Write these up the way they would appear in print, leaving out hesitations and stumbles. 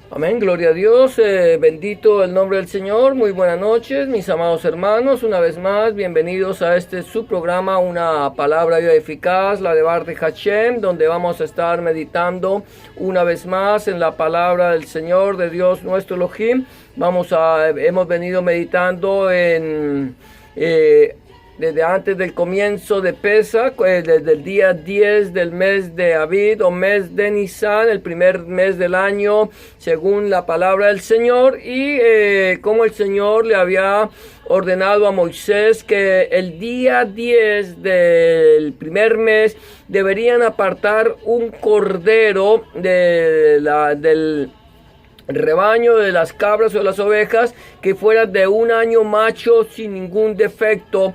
Amén, gloria a Dios, bendito el nombre del Señor. Muy buenas noches, mis amados hermanos. Una vez más, bienvenidos a su programa, Una Palabra Eficaz, la de Bar de Hashem, donde vamos a estar meditando una vez más en la palabra del Señor, de Dios nuestro Elohim. Hemos venido meditando desde antes del comienzo de Pesach, desde el día 10 del mes de Abid o mes de Nisan, el primer mes del año, según la palabra del Señor, y como el Señor le había ordenado a Moisés que el día 10 del primer mes deberían apartar un cordero del rebaño de las cabras o las ovejas que fuera de un año macho sin ningún defecto,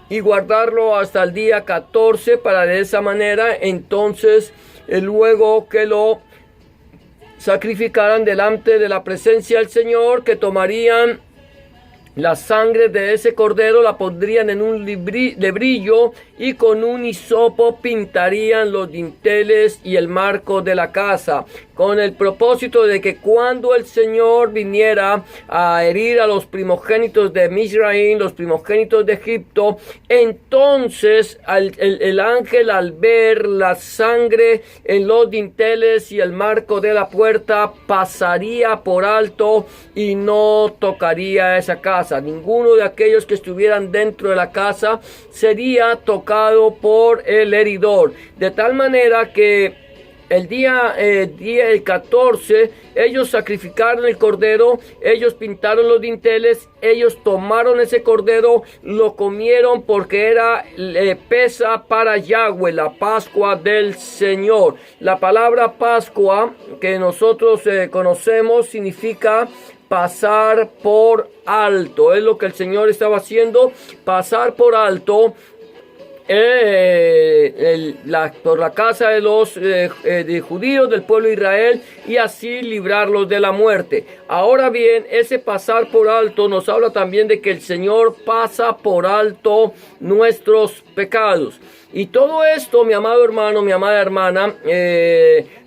y guardarlo hasta el día 14 para de esa manera entonces luego que lo sacrificaran delante de la presencia del Señor, que tomarían la sangre de ese cordero, la pondrían en un lebrillo y con un hisopo pintarían los dinteles y el marco de la casa, con el propósito de que cuando el Señor viniera a herir a los primogénitos de Misraim, los primogénitos de Egipto, entonces el ángel, al ver la sangre en los dinteles y el marco de la puerta, pasaría por alto y no tocaría esa casa. Ninguno de aquellos que estuvieran dentro de la casa sería tocado por el heridor, de tal manera que el día 14 ellos sacrificaron el cordero, ellos pintaron los dinteles, ellos tomaron ese cordero, lo comieron porque era pesa para Yahweh, la Pascua del Señor. La palabra Pascua que nosotros conocemos significa pasar por alto. Es lo que el Señor estaba haciendo, pasar por alto por la casa de los de judíos del pueblo de Israel, y así librarlos de la muerte. Ahora bien, ese pasar por alto nos habla también de que el Señor pasa por alto nuestros pecados. Y todo esto, mi amado hermano, mi amada hermana,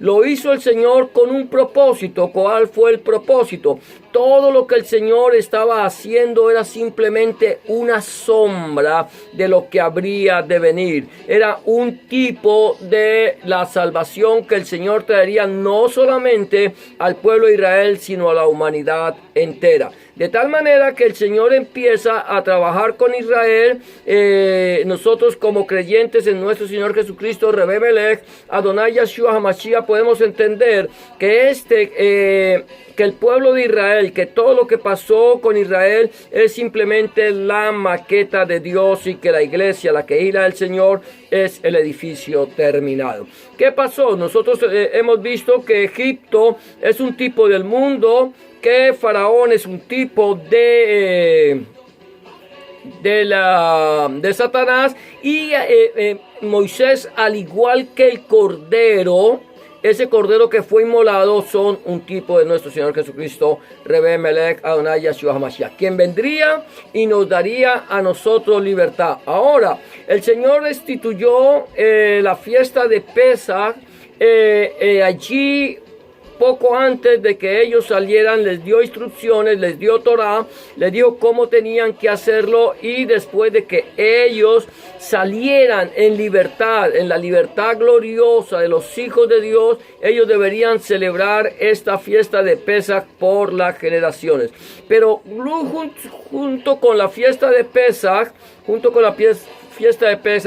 lo hizo el Señor con un propósito. ¿Cuál fue el propósito? Todo lo que el Señor estaba haciendo era simplemente una sombra de lo que habría de venir. Era un tipo de la salvación que el Señor traería no solamente al pueblo de Israel, sino a la humanidad entera. De tal manera que el Señor empieza a trabajar con Israel. Nosotros como creyentes en nuestro Señor Jesucristo, Rebbe Melech, Adonai Yeshua HaMashiach, podemos entender que que el pueblo de Israel, que todo lo que pasó con Israel es simplemente la maqueta de Dios, y que la iglesia, la Kehila del Señor, es el edificio terminado. ¿Qué pasó? Nosotros hemos visto que Egipto es un tipo del mundo, que Faraón es un tipo de Satanás, y Moisés, al igual que el cordero, ese cordero que fue inmolado, son un tipo de nuestro Señor Jesucristo, Rebbe Melech, Adonai Yeshua HaMashiach, quien vendría y nos daría a nosotros libertad. Ahora, el Señor instituyó la fiesta de Pesach allí. Poco antes de que ellos salieran, les dio instrucciones, les dio Torah, les dijo cómo tenían que hacerlo, y después de que ellos salieran en libertad, en la libertad gloriosa de los hijos de Dios, ellos deberían celebrar esta fiesta de Pesach por las generaciones. Pero junto con la fiesta de Pesach,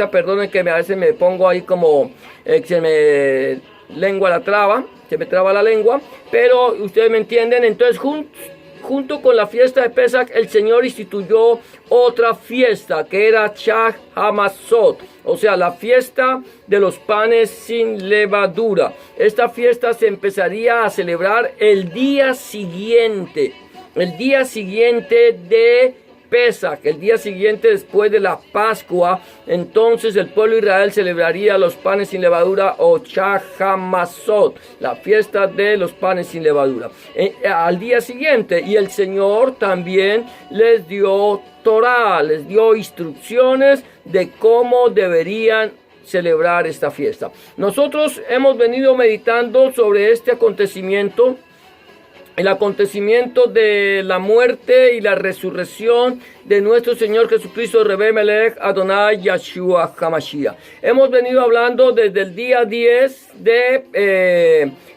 perdonen que a veces me pongo ahí como se me traba la lengua, pero ustedes me entienden. Entonces, junto con la fiesta de Pesach, el Señor instituyó otra fiesta, que era Chag Hamatzot, o sea, la fiesta de los panes sin levadura. Esta fiesta se empezaría a celebrar el día siguiente de Pesach, el día siguiente después de la Pascua. Entonces el pueblo de Israel celebraría los panes sin levadura, o Chag Hamatzot, la fiesta de los panes sin levadura, al día siguiente. Y el Señor también les dio Torah, les dio instrucciones de cómo deberían celebrar esta fiesta. Nosotros hemos venido meditando sobre este acontecimiento el acontecimiento de la muerte y la resurrección de nuestro Señor Jesucristo, Rebe Melech Adonai Yahshua HaMashiach. Hemos venido hablando desde el día 10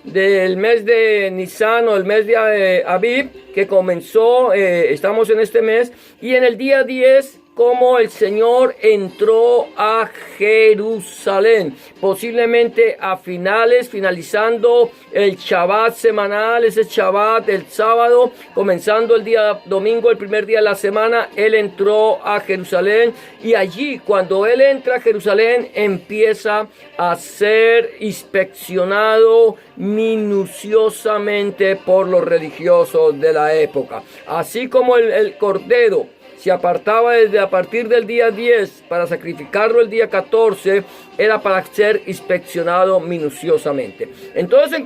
del mes de Nisan o el mes de Aviv, que comenzó, estamos en este mes, y en el día 10 cómo el Señor entró a Jerusalén, posiblemente finalizando el Shabbat semanal, ese Shabbat, el sábado, comenzando el día domingo, el primer día de la semana, Él entró a Jerusalén, y allí, cuando Él entra a Jerusalén, empieza a ser inspeccionado minuciosamente por los religiosos de la época. Así como el Cordero se apartaba desde a partir del día 10 para sacrificarlo el día 14, era para ser inspeccionado minuciosamente. Entonces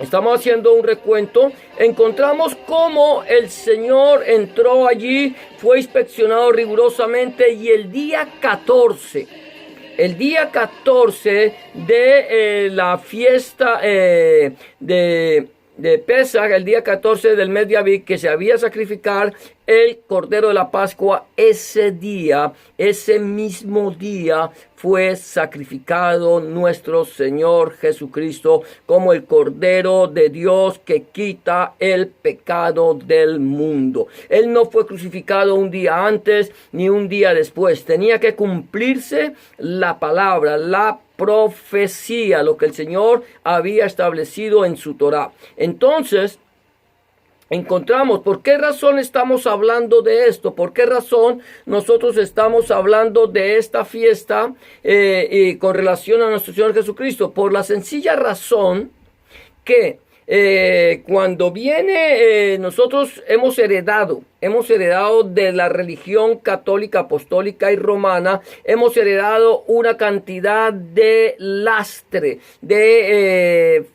estamos haciendo un recuento, encontramos cómo el Señor entró allí, fue inspeccionado rigurosamente, y el día 14 de la fiesta de Pesaj, el día 14 del mes de Aviv, que se había sacrificar el Cordero de la Pascua, ese mismo día fue sacrificado nuestro Señor Jesucristo como el Cordero de Dios que quita el pecado del mundo. Él no fue crucificado un día antes ni un día después. Tenía que cumplirse la palabra, la profecía, lo que el Señor había establecido en su Torá. Entonces, encontramos por qué razón estamos hablando de esto, por qué razón nosotros estamos hablando de esta fiesta y con relación a nuestro Señor Jesucristo. Por la sencilla razón que cuando viene, nosotros hemos heredado de la religión católica, apostólica y romana, hemos heredado una cantidad de lastre, de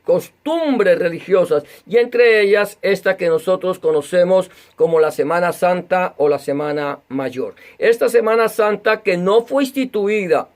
costumbres religiosas, y entre ellas esta que nosotros conocemos como la Semana Santa o la Semana Mayor. Esta Semana Santa que no fue instituida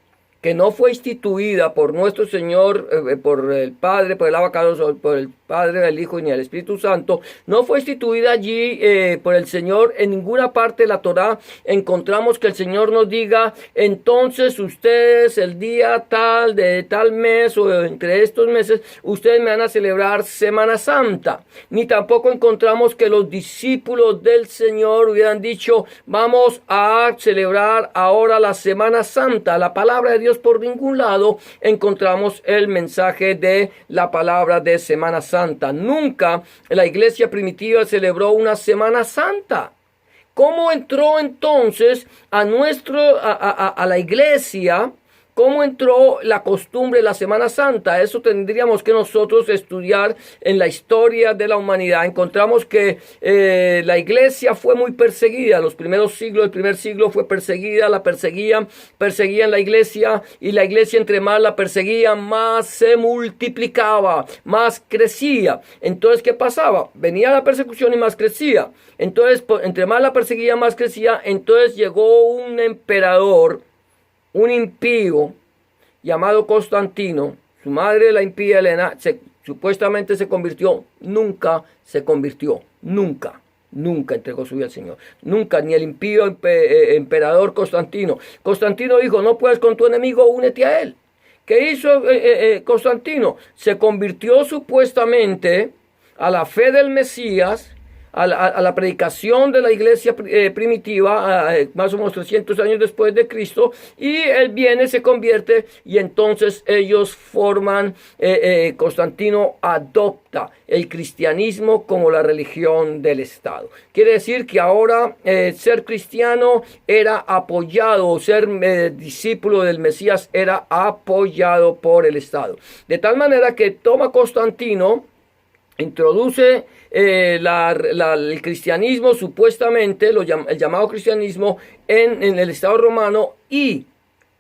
por nuestro Señor, por el Padre, por el Abacados, por el Padre, el Hijo y el Espíritu Santo, no fue instituida allí por el Señor. En ninguna parte de la Torá encontramos que el Señor nos diga: entonces ustedes el día tal de tal mes o entre estos meses, ustedes me van a celebrar Semana Santa. Ni tampoco encontramos que los discípulos del Señor hubieran dicho: vamos a celebrar ahora la Semana Santa. La palabra de Dios, por ningún lado encontramos el mensaje de la palabra de Semana Santa. Nunca la iglesia primitiva celebró una Semana Santa. ¿Cómo entró entonces a la iglesia? ¿Cómo entró la costumbre de la Semana Santa? Eso tendríamos que nosotros estudiar en la historia de la humanidad. Encontramos que la iglesia fue muy perseguida. Los primeros siglos, el primer siglo fue perseguida, perseguían la iglesia, y la iglesia entre más la perseguían, más se multiplicaba, más crecía. Entonces, ¿qué pasaba? Venía la persecución y más crecía. Entonces, entre más la perseguía, más crecía. Entonces llegó un emperador, un impío llamado Constantino. Su madre, la impía Helena, supuestamente se convirtió. Nunca se convirtió. Nunca entregó su vida al Señor. Nunca, ni el impío emperador Constantino. Constantino dijo: no puedes con tu enemigo, únete a él. ¿Qué hizo Constantino? Se convirtió supuestamente a la fe del Mesías, a la predicación de la iglesia primitiva, más o menos 300 años después de Cristo, y él viene, se convierte, y entonces ellos forman, Constantino adopta el cristianismo como la religión del Estado. Quiere decir que ahora ser cristiano era apoyado, o ser discípulo del Mesías era apoyado por el Estado. De tal manera que toma Constantino, introduce el cristianismo, supuestamente el llamado cristianismo, en el Estado romano, y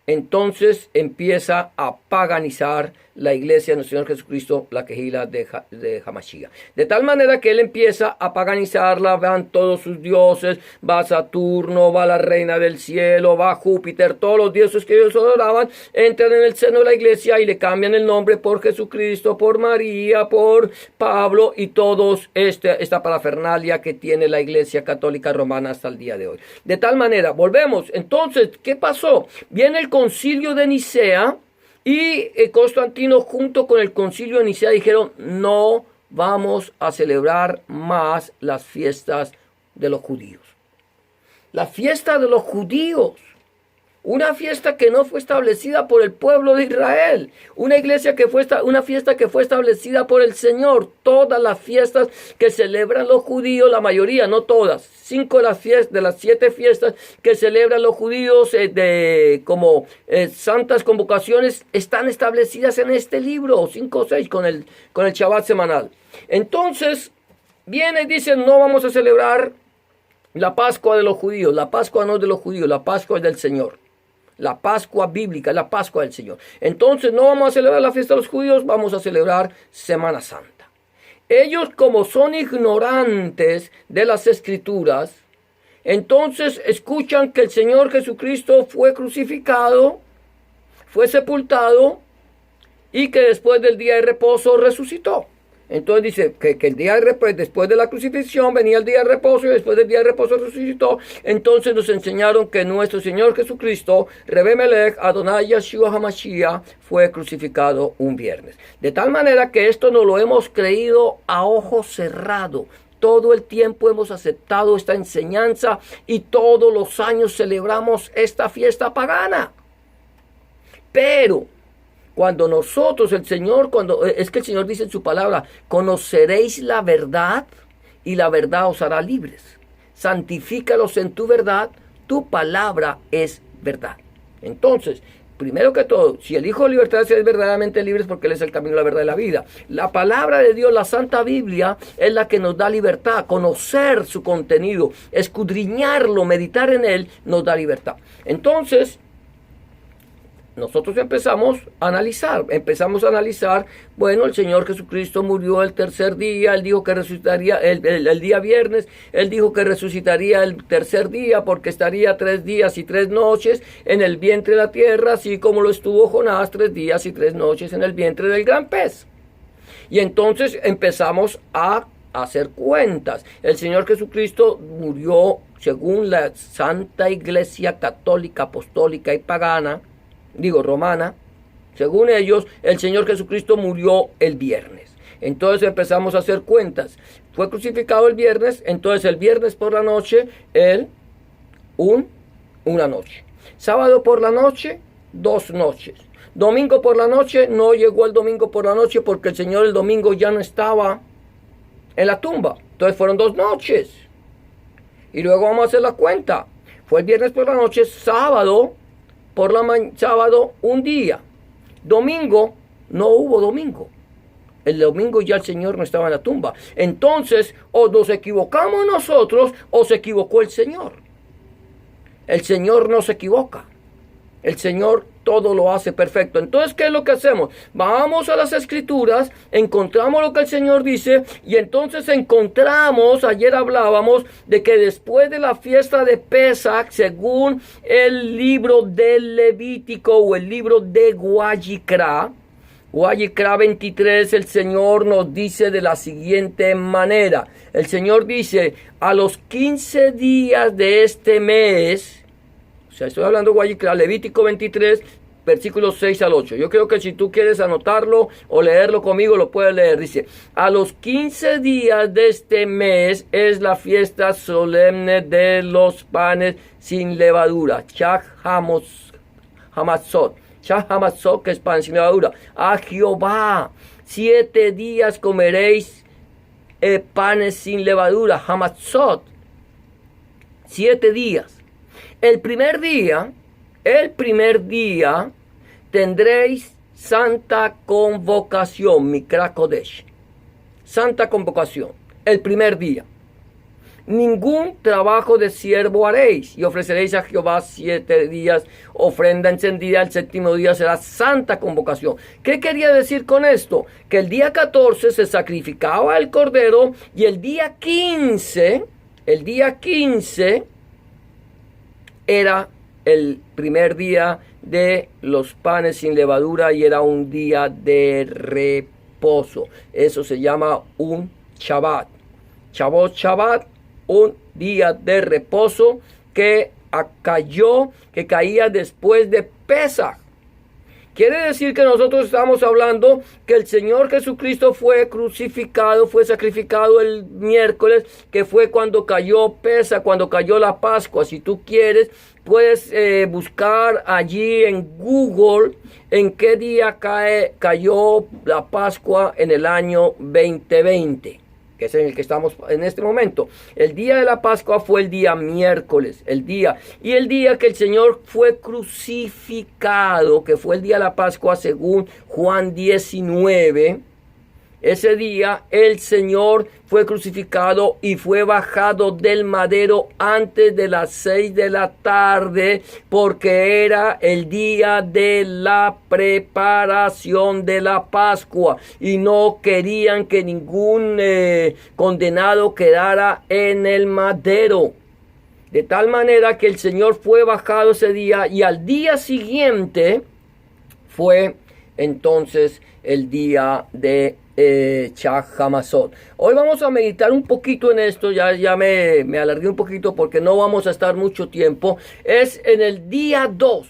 entonces empieza a paganizar la iglesia de nuestro Señor Jesucristo, la quejila de Hamashiach. De tal manera que él empieza a paganizarla, van todos sus dioses, va Saturno, va la reina del cielo, va Júpiter, todos los dioses que ellos adoraban, entran en el seno de la iglesia y le cambian el nombre por Jesucristo, por María, por Pablo y todos esta parafernalia que tiene la iglesia católica romana hasta el día de hoy. De tal manera, volvemos, entonces, ¿qué pasó? Viene el concilio de Nicea y Constantino junto con el concilio de Nicea dijeron, no vamos a celebrar más las fiestas de los judíos. La fiesta de los judíos, una fiesta que no fue establecida por el pueblo de Israel, una fiesta que fue establecida por el Señor. Todas las fiestas que celebran los judíos, la mayoría, no todas, 5 de las 7 fiestas que celebran los judíos como santas convocaciones están establecidas en este libro, 5 o 6 con el Shabbat semanal. Entonces viene y dice, no vamos a celebrar la Pascua de los judíos. La Pascua no es de los judíos, la Pascua es del Señor. La Pascua bíblica, la Pascua del Señor. Entonces no vamos a celebrar la fiesta de los judíos, vamos a celebrar Semana Santa. Ellos, como son ignorantes de las Escrituras, entonces escuchan que el Señor Jesucristo fue crucificado, fue sepultado y que después del día de reposo resucitó. Entonces dice que el día después de la crucifixión venía el día de reposo y después del día de reposo resucitó. Entonces nos enseñaron que nuestro Señor Jesucristo, Rebbe Melech, Adonai Yeshua HaMashiach, fue crucificado un viernes. De tal manera que esto no lo hemos creído a ojo cerrado. Todo el tiempo hemos aceptado esta enseñanza y todos los años celebramos esta fiesta pagana. Pero cuando nosotros, el Señor dice en su palabra, conoceréis la verdad y la verdad os hará libres. Santifícalos en tu verdad, tu palabra es verdad. Entonces, primero que todo, si el Hijo de Libertad es verdaderamente libre es porque Él es el camino, la verdad y la vida. La palabra de Dios, la Santa Biblia, es la que nos da libertad. Conocer su contenido, escudriñarlo, meditar en él, nos da libertad. Entonces, nosotros empezamos a analizar, bueno, el Señor Jesucristo murió el tercer día, Él dijo que resucitaría el día viernes, Él dijo que resucitaría el tercer día porque estaría 3 días y 3 noches en el vientre de la tierra, así como lo estuvo Jonás 3 días y 3 noches en el vientre del gran pez. Y entonces empezamos a hacer cuentas. El Señor Jesucristo murió según la Santa Iglesia Católica, Apostólica y Pagana, romana, según ellos, el Señor Jesucristo murió el viernes. Entonces empezamos a hacer cuentas. Fue crucificado el viernes, entonces el viernes por la noche, una noche. Sábado por la noche, 2 noches. Domingo por la noche, no llegó el domingo por la noche porque el Señor el domingo ya no estaba en la tumba. Entonces fueron 2 noches. Y luego vamos a hacer la cuenta. Fue el viernes por la noche, sábado un día. Domingo, no hubo domingo. El domingo ya el Señor no estaba en la tumba. Entonces, o nos equivocamos nosotros, o se equivocó el Señor. El Señor no se equivoca. El Señor todo lo hace perfecto. Entonces, ¿qué es lo que hacemos? Vamos a las Escrituras, encontramos lo que el Señor dice, y entonces ayer hablábamos de que después de la fiesta de Pesach, según el libro del Levítico o el libro de Guayicra 23, el Señor nos dice de la siguiente manera. El Señor dice, a los 15 días de este mes, estoy hablando de Guayicra, Levítico 23, versículos 6 al 8. Yo creo que si tú quieres anotarlo o leerlo conmigo, lo puedes leer. Dice, a los 15 días de este mes es la fiesta solemne de los panes sin levadura. Shag Hamatzot. Shag Hamatzot, que es pan sin levadura. A Jehová, 7 días comeréis panes sin levadura. Hamatzot. 7 días. El primer día tendréis santa convocación, Mikra Kodesh. Santa convocación, el primer día. ningún trabajo de siervo haréis, y ofreceréis a Jehová 7 días ofrenda encendida, el séptimo día será santa convocación. ¿Qué quería decir con esto? Que el día 14 se sacrificaba el cordero, y el día 15 era el primer día de los panes sin levadura, y era un día de reposo. Eso se llama un Shabbat. Shabbat, un día de reposo que caía después de Pesaj. Quiere decir que nosotros estamos hablando que el Señor Jesucristo fue crucificado, fue sacrificado el miércoles, que fue cuando cayó Pesaj, cuando cayó la Pascua. Si tú quieres, puedes buscar allí en Google en qué día cayó la Pascua en el año 2020. Que es en el que estamos en este momento. El día de la Pascua fue el día miércoles, el día que el Señor fue crucificado, que fue el día de la Pascua según Juan 19. Ese día el Señor fue crucificado y fue bajado del madero antes de las 6 de la tarde, porque era el día de la preparación de la Pascua y no querían que ningún condenado quedara en el madero. De tal manera que el Señor fue bajado ese día, y al día siguiente fue entonces el día de Chag Hamasot. Hoy vamos a meditar un poquito en esto. Ya me alargué un poquito porque no vamos a estar mucho tiempo. Es en el día 2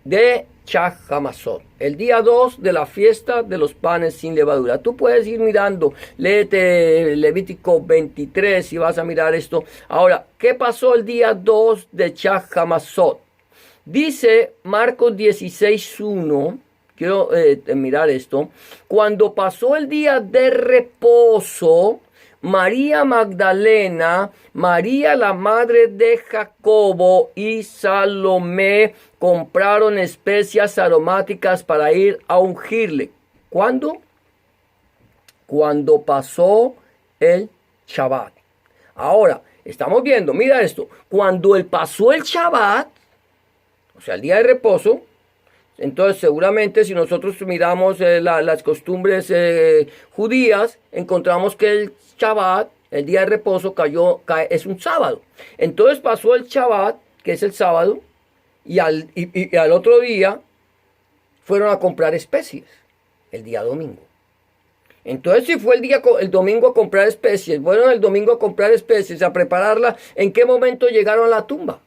de Chag Hamasot, el día 2 de la fiesta de los panes sin levadura. Tú puedes ir mirando, léete Levítico 23 y vas a mirar esto. Ahora, ¿qué pasó el día 2 de Chag Hamasot? Dice Marcos 16:1. Quiero mirar esto. Cuando pasó el día de reposo, María Magdalena, María la madre de Jacobo y Salomé compraron especias aromáticas para ir a ungirle. ¿Cuándo? Cuando pasó el Shabbat. Ahora, estamos viendo, mira esto. Cuando pasó el Shabbat, o sea, el día de reposo, entonces seguramente si nosotros miramos las costumbres judías, encontramos que el Shabbat, el día de reposo, es un sábado. Entonces pasó el Shabbat, que es el sábado, y al otro día fueron a comprar especies, el día domingo. Entonces si fue el domingo a comprar especies, fueron el domingo a comprar especies, a prepararla, ¿en qué momento llegaron a la tumba?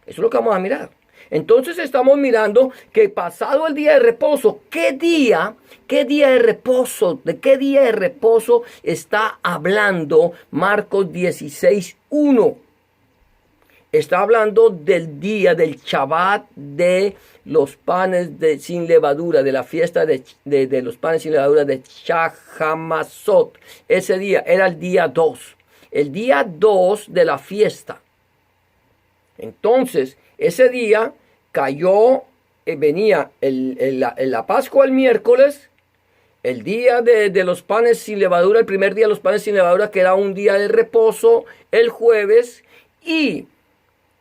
Eso es lo que vamos a mirar. Entonces estamos mirando que pasado el día de reposo, ¿qué día de reposo? ¿De qué día de reposo está hablando Marcos 16:1? Está hablando del día del Shabbat de los panes sin levadura, de la fiesta de los panes sin levadura de Chag Hamasot. Ese día era el día 2 de la fiesta. Entonces, ese día venía la Pascua el miércoles, el día de los panes sin levadura, el primer día de los panes sin levadura, que era un día de reposo, el jueves, y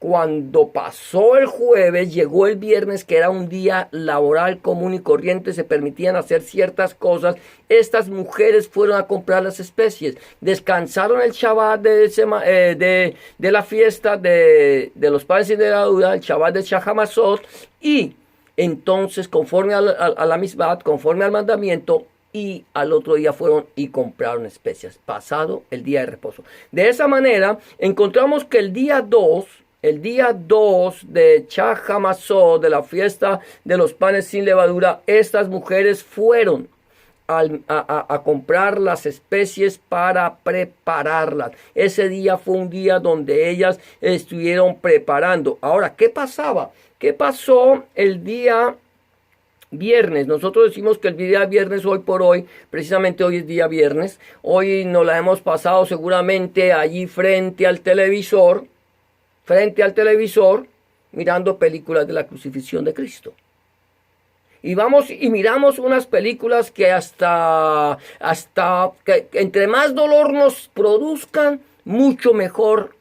cuando pasó el jueves, llegó el viernes, que era un día laboral común y corriente, se permitían hacer ciertas cosas. Estas mujeres fueron a comprar las especies, descansaron el Shabbat de la fiesta de los panes sin levadura, el Shabbat de Chag Hamasot, y entonces conforme a la misbah, conforme al mandamiento, y al otro día fueron y compraron especias, pasado el día de reposo. De esa manera encontramos que el día 2 de Chag Hamasot, de la fiesta de los panes sin levadura, estas mujeres fueron a comprar las especies para prepararlas. Ese día fue un día donde ellas estuvieron preparando. Ahora, ¿qué pasaba? ¿Qué pasó el día viernes? Nosotros decimos que el día viernes, hoy por hoy, precisamente hoy es día viernes, hoy nos la hemos pasado seguramente allí frente al televisor, mirando películas de la crucifixión de Cristo. Y vamos y miramos unas películas que hasta que entre más dolor nos produzcan, mucho mejor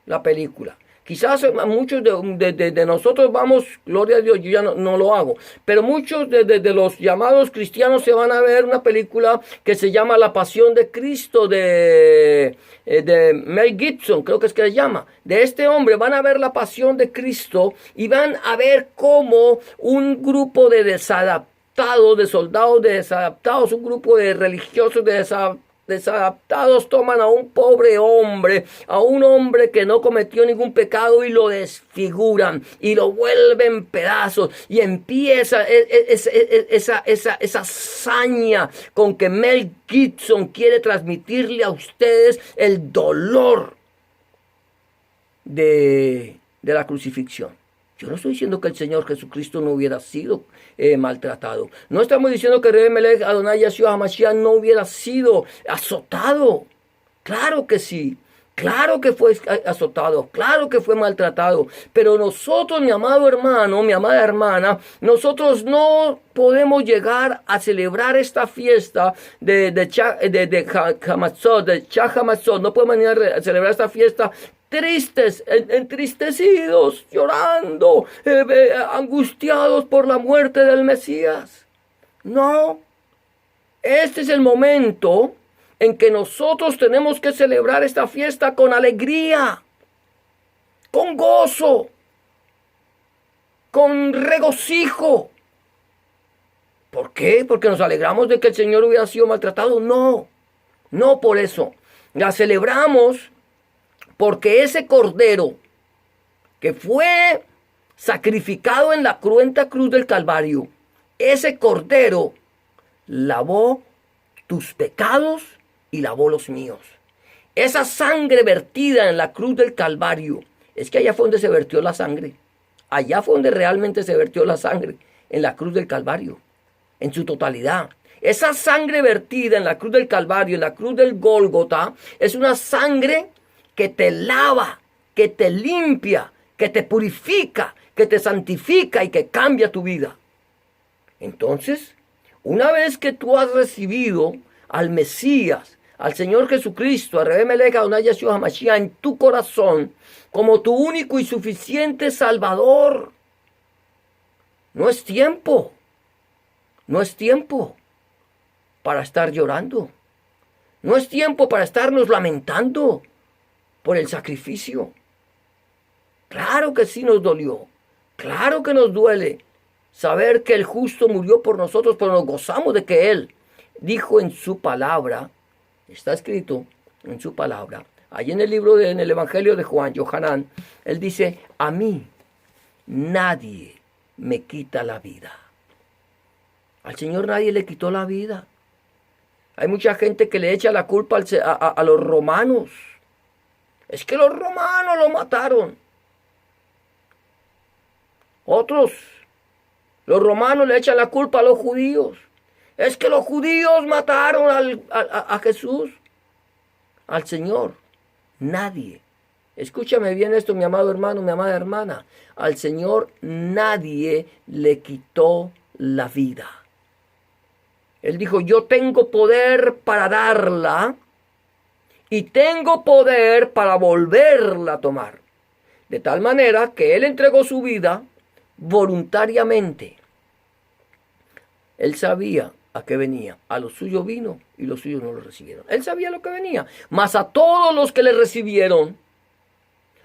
la película. Quizás muchos de nosotros vamos, gloria a Dios, yo ya no lo hago, pero muchos de los llamados cristianos se van a ver una película que se llama La Pasión de Cristo de Mel Gibson, creo que es que se llama. De este hombre van a ver La Pasión de Cristo y van a ver cómo un grupo de desadaptados, de soldados desadaptados, un grupo de religiosos desadaptados toman a un pobre hombre, a un hombre que no cometió ningún pecado y lo desfiguran y lo vuelven pedazos y empieza esa hazaña con que Mel Gibson quiere transmitirle a ustedes el dolor de la crucifixión. Yo no estoy diciendo que el Señor Jesucristo no hubiera sido maltratado. No estamos diciendo que Rebe Melech Adonai Yeshua HaMashiach no hubiera sido azotado. Claro que sí. Claro que fue azotado, claro que fue maltratado. Pero nosotros, mi amado hermano, mi amada hermana, nosotros no podemos llegar a celebrar esta fiesta de Shah Hamatzot. No podemos venir a celebrar esta fiesta tristes, entristecidos, llorando, angustiados por la muerte del Mesías. No, este es el momento en que nosotros tenemos que celebrar esta fiesta con alegría, con gozo, con regocijo. ¿Por qué? Porque nos alegramos de que el Señor hubiera sido maltratado. No, no por eso. La celebramos porque ese cordero que fue sacrificado en la cruenta cruz del Calvario, ese cordero lavó tus pecados y lavó los míos. Esa sangre vertida en la cruz del Calvario, es que allá fue donde se vertió la sangre. Allá fue donde realmente se vertió la sangre, en la cruz del Calvario, en su totalidad. Esa sangre vertida en la cruz del Calvario, en la cruz del Gólgota, es una sangre que te lava, que te limpia, que te purifica, que te santifica y que cambia tu vida. Entonces, una vez que tú has recibido al Mesías, al Señor Jesucristo, a Rebe Melech Adonai Yeshua HaMashiach en tu corazón, como tu único y suficiente Salvador, no es tiempo para estar llorando. No es tiempo para estarnos lamentando por el sacrificio. Claro que sí nos dolió. Claro que nos duele saber que el justo murió por nosotros, pero nos gozamos de que Él dijo en su palabra, está escrito en su palabra, ahí en el libro, en el Evangelio de Juan, Yohanan, Él dice, a mí nadie me quita la vida. Al Señor nadie le quitó la vida. Hay mucha gente que le echa la culpa a los romanos. Es que los romanos lo mataron. Otros, los romanos le echan la culpa a los judíos. Es que los judíos mataron a Jesús, al Señor. Nadie. Escúchame bien esto, mi amado hermano, mi amada hermana. Al Señor nadie le quitó la vida. Él dijo, yo tengo poder para darla y tengo poder para volverla a tomar. De tal manera que Él entregó su vida voluntariamente. Él sabía a qué venía. A los suyos vino y los suyos no lo recibieron. Él sabía lo que venía. Mas a todos los que le recibieron,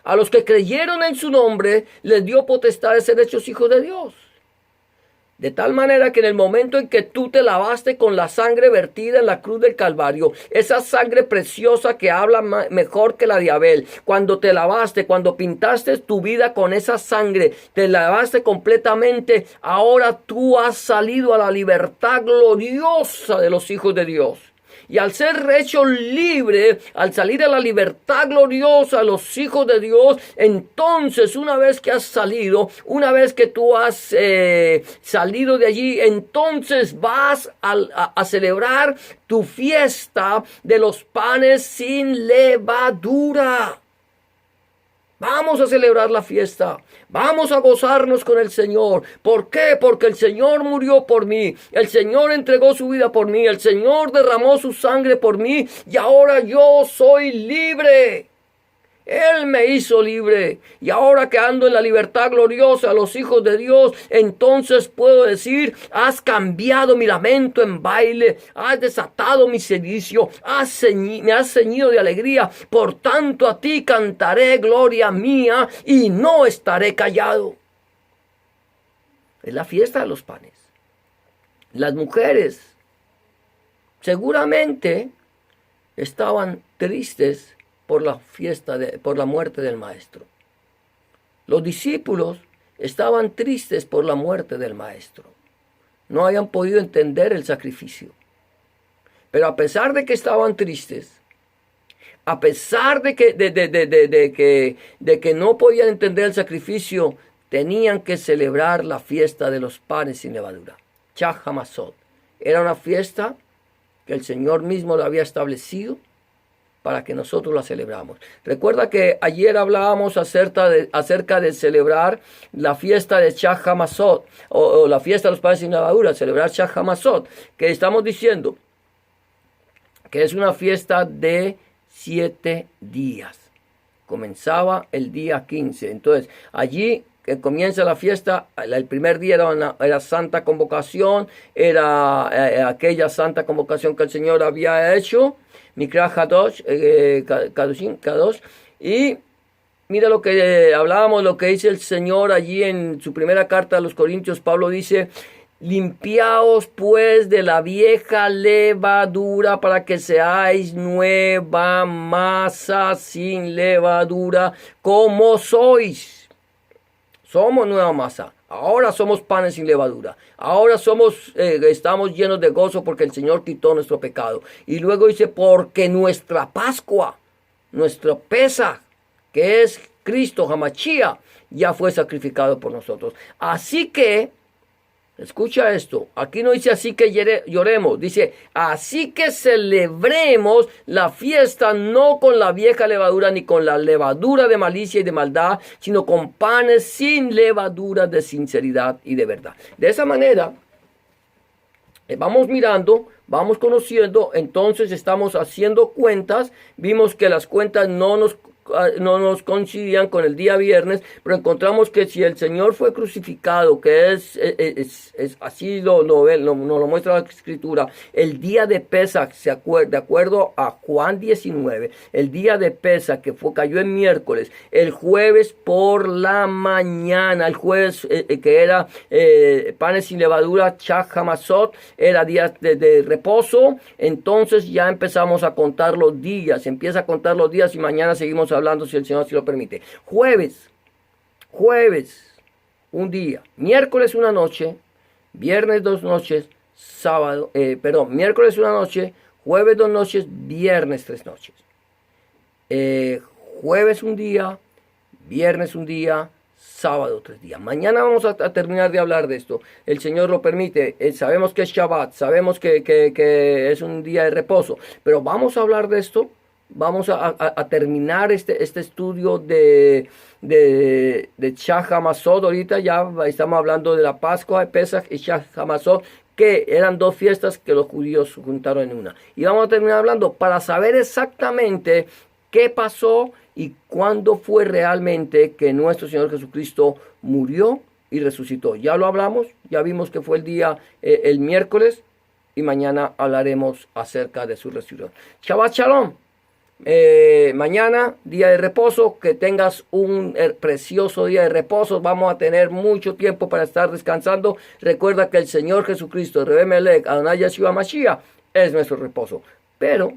a los que creyeron en su nombre, les dio potestad de ser hechos hijos de Dios. De tal manera que en el momento en que tú te lavaste con la sangre vertida en la cruz del Calvario, esa sangre preciosa que habla mejor que la de Abel, cuando te lavaste, cuando pintaste tu vida con esa sangre, te lavaste completamente, ahora tú has salido a la libertad gloriosa de los hijos de Dios. Y al ser hecho libre, al salir a la libertad gloriosa de los hijos de Dios, entonces una vez que has salido, una vez que tú has salido de allí, entonces vas a celebrar tu fiesta de los panes sin levadura. Vamos a celebrar la fiesta. Vamos a gozarnos con el Señor. ¿Por qué? Porque el Señor murió por mí. El Señor entregó su vida por mí. El Señor derramó su sangre por mí. Y ahora yo soy libre. Él me hizo libre. Y ahora que ando en la libertad gloriosa, los hijos de Dios, entonces puedo decir, has cambiado mi lamento en baile, has desatado mi sedicio, me has ceñido de alegría. Por tanto a ti cantaré gloria mía y no estaré callado. Es la fiesta de los panes. Las mujeres seguramente estaban tristes por la por la muerte del maestro. Los discípulos estaban tristes por la muerte del maestro. No habían podido entender el sacrificio. Pero a pesar de que estaban tristes, a pesar de que no podían entender el sacrificio, tenían que celebrar la fiesta de los panes sin levadura. Chag HaMatzot. Era una fiesta que el Señor mismo lo había establecido para que nosotros la celebramos. Recuerda que ayer hablábamos acerca de celebrar la fiesta de Chag HaMatzot, o la fiesta de los panes sin levadura, celebrar Chag HaMatzot, que estamos diciendo que es una fiesta de 7 días. Comenzaba el día 15. Entonces, allí que comienza la fiesta, el primer día era santa convocación, era aquella santa convocación que el Señor había hecho, Mikra Kadosh, Kadosh, y mira lo que hablábamos, lo que dice el Señor allí en su primera carta a los Corintios. Pablo dice, limpiaos pues de la vieja levadura para que seáis nueva masa sin levadura como sois. Somos nueva masa. Ahora somos panes sin levadura. Ahora estamos llenos de gozo porque el Señor quitó nuestro pecado. Y luego dice, porque nuestra Pascua, nuestro Pesaj, que es Cristo Hamashia, ya fue sacrificado por nosotros. Así que, escucha esto, aquí no dice así que lloremos, dice así que celebremos la fiesta no con la vieja levadura ni con la levadura de malicia y de maldad, sino con panes sin levadura de sinceridad y de verdad. De esa manera, vamos mirando, vamos conociendo, entonces estamos haciendo cuentas, vimos que las cuentas no nos coincidían con el día viernes, pero encontramos que si el Señor fue crucificado, que es así nos lo muestra la Escritura, el día de Pesaj, de acuerdo a Juan 19, el día de Pesaj que cayó en miércoles, el jueves por la mañana, el jueves que era panes sin levadura, Chag HaMatzot, era día de reposo. Entonces ya empezamos a contar los días, empieza a contar los días y mañana seguimos hablando si el Señor así lo permite. Jueves, un día, miércoles una noche, viernes 2 noches, miércoles una noche, jueves 2 noches, viernes 3 noches. Jueves un día, viernes un día, sábado 3 días. Mañana vamos a terminar de hablar de esto. El Señor lo permite. Sabemos que es Shabbat, sabemos que es un día de reposo, pero vamos a hablar de esto. Vamos a terminar este estudio de Chag HaMatzot. Ahorita ya estamos hablando de la Pascua, de Pesaj y Chag HaMatzot, que eran 2 fiestas que los judíos juntaron en una. Y vamos a terminar hablando para saber exactamente qué pasó y cuándo fue realmente que nuestro Señor Jesucristo murió y resucitó. Ya lo hablamos, ya vimos que fue el día, el miércoles, y mañana hablaremos acerca de su resurrección. Shabbat Shalom. Mañana, día de reposo, que tengas un precioso día de reposo. Vamos a tener mucho tiempo para estar descansando. Recuerda que el Señor Jesucristo, Rebe Melech, Adonai Yeshua Mashiach, es nuestro reposo. Pero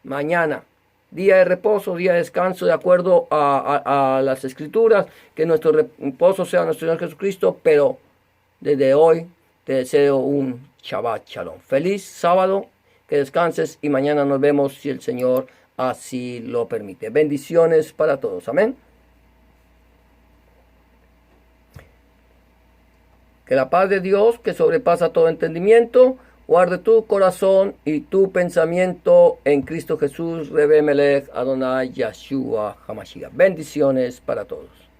mañana, día de reposo, día de descanso, de acuerdo a las Escrituras, que nuestro reposo sea nuestro Señor Jesucristo. Pero desde hoy te deseo un Shabbat Shalom. Feliz sábado, que descanses y mañana nos vemos si el Señor así lo permite. Bendiciones para todos. Amén. Que la paz de Dios, que sobrepasa todo entendimiento, Guarde tu corazón y tu pensamiento en Cristo Jesús, Rebe Melech Adonai Yahshua Hamashiach. Bendiciones para todos.